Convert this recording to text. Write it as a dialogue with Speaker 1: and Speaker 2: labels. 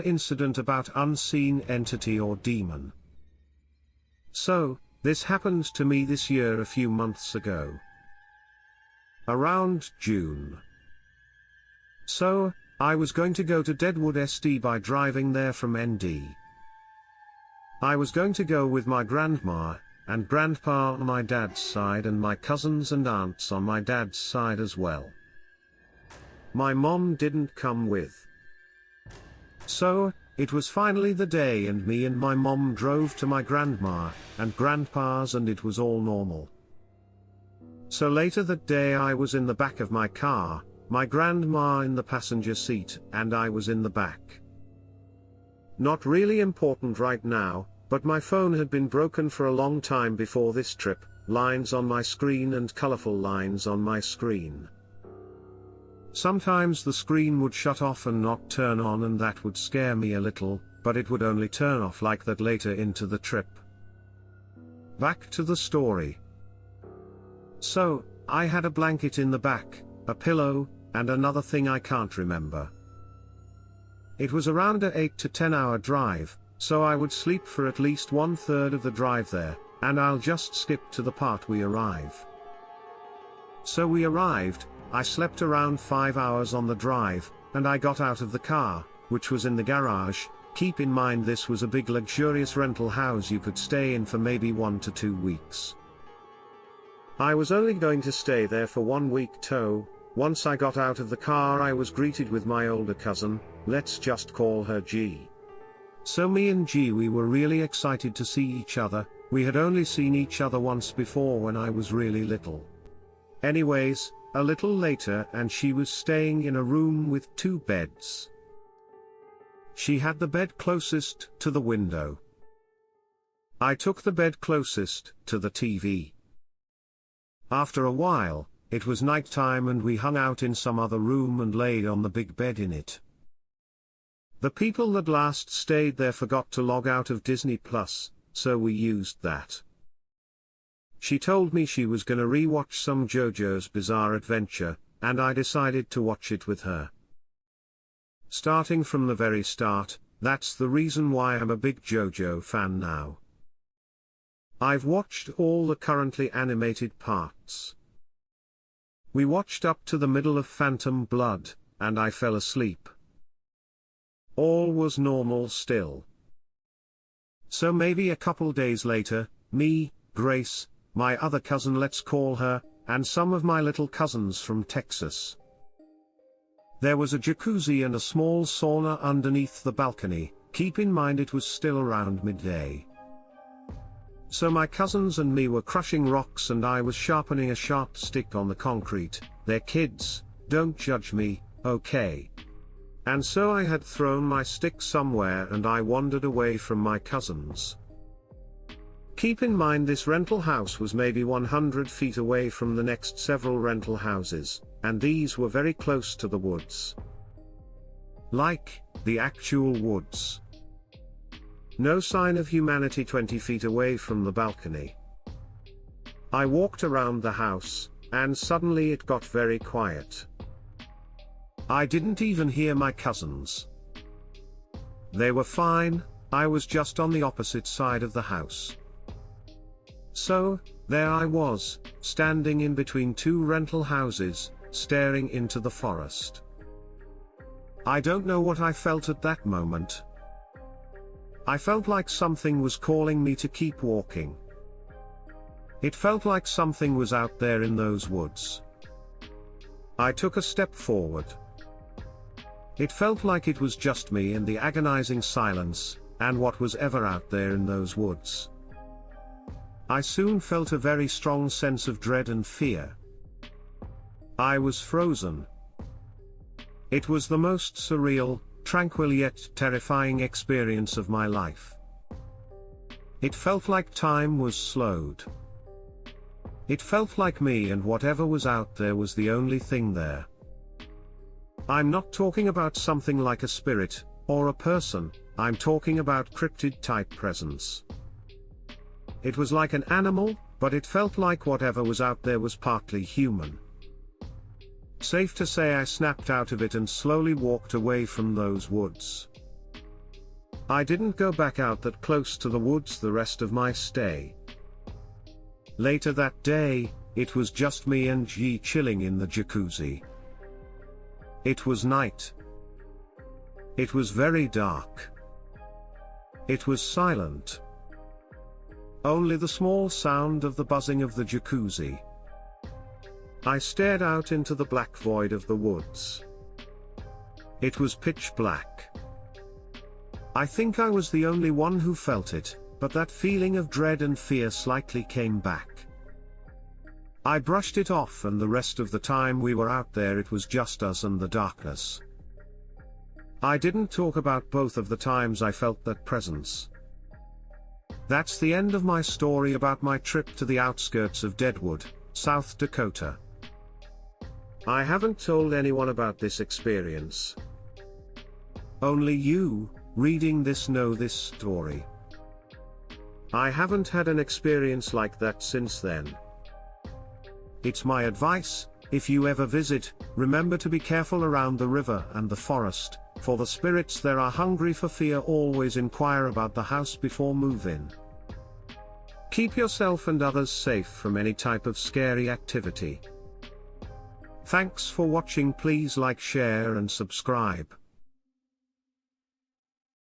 Speaker 1: horror incident about unseen entity or demon. So, this happened to me this year a few months ago. Around June. So, I was going to go to Deadwood SD by driving there from ND. I was going to go with my grandma and grandpa on my dad's side and my cousins and aunts on my dad's side as well. My mom didn't come with. So, it was finally the day and me and my mom drove to my grandma and grandpa's and it was all normal. So later that day I was in the back of my car, my grandma in the passenger seat and I was in the back. Not really important right now, but my phone had been broken for a long time before this trip, lines on my screen and colorful lines on my screen. Sometimes the screen would shut off and not turn on and that would scare me a little, but it would only turn off like that later into the trip. Back to the story. So, I had a blanket in the back, a pillow, and another thing I can't remember. It was around a 8 to 10 hour drive, so I would sleep for at least 1/3 of the drive there, and I'll just skip to the part we arrive. So we arrived, I slept around 5 hours on the drive, and I got out of the car, which was in the garage. Keep in mind this was a big luxurious rental house you could stay in for maybe 1 to 2 weeks. I was only going to stay there for 1 week toh. Once I got out of the car I was greeted with my older cousin, let's just call her G. So me and G we were really excited to see each other. We had only seen each other once before when I was really little. Anyways, a little later and she was staying in a room with 2 beds. She had the bed closest to the window. I took the bed closest to the TV. After a while, it was nighttime and we hung out in some other room and laid on the big bed in it. The people that last stayed there forgot to log out of Disney Plus, so we used that. She told me she was gonna re-watch some JoJo's Bizarre Adventure, and I decided to watch it with her. Starting from the very start, that's the reason why I'm a big JoJo fan now. I've watched all the currently animated parts. We watched up to the middle of Phantom Blood, and I fell asleep. All was normal still. So maybe a couple days later, me, Grace, my other cousin let's call her, and some of my little cousins from Texas. There was a jacuzzi and a small sauna underneath the balcony. Keep in mind it was still around midday. So my cousins and me were crushing rocks and I was sharpening a sharp stick on the concrete. They're kids, don't judge me, okay? And so I had thrown my stick somewhere and I wandered away from my cousins. Keep in mind this rental house was maybe 100 feet away from the next several rental houses, and these were very close to the woods. Like, the actual woods. No sign of humanity 20 feet away from the balcony. I walked around the house, and suddenly it got very quiet. I didn't even hear my cousins. They were fine, I was just on the opposite side of the house. So, there I was, standing in between 2 rental houses, staring into the forest. I don't know what I felt at that moment. I felt like something was calling me to keep walking. It felt like something was out there in those woods. I took a step forward. It felt like it was just me and the agonizing silence, and what was ever out there in those woods. I soon felt a very strong sense of dread and fear. I was frozen. It was the most surreal, tranquil yet terrifying experience of my life. It felt like time was slowed. It felt like me and whatever was out there was the only thing there. I'm not talking about something like a spirit, or a person, I'm talking about cryptid-type presence. It was like an animal, but it felt like whatever was out there was partly human. Safe to say I snapped out of it and slowly walked away from those woods. I didn't go back out that close to the woods the rest of my stay. Later that day, it was just me and G chilling in the jacuzzi. It was night. It was very dark. It was silent. Only the small sound of the buzzing of the jacuzzi. I stared out into the black void of the woods. It was pitch black. I think I was the only one who felt it, but that feeling of dread and fear slightly came back. I brushed it off, and the rest of the time we were out there it was just us and the darkness. I didn't talk about both of the times I felt that presence. That's the end of my story about my trip to the outskirts of Deadwood, South Dakota. I haven't told anyone about this experience. Only you, reading this, know this story. I haven't had an experience like that since then. It's my advice, if you ever visit, remember to be careful around the river and the forest, for the spirits there are hungry for fear. Always inquire about the house before move-in. Keep yourself and others safe from any type of scary activity. Thanks for watching. Please like, share and subscribe.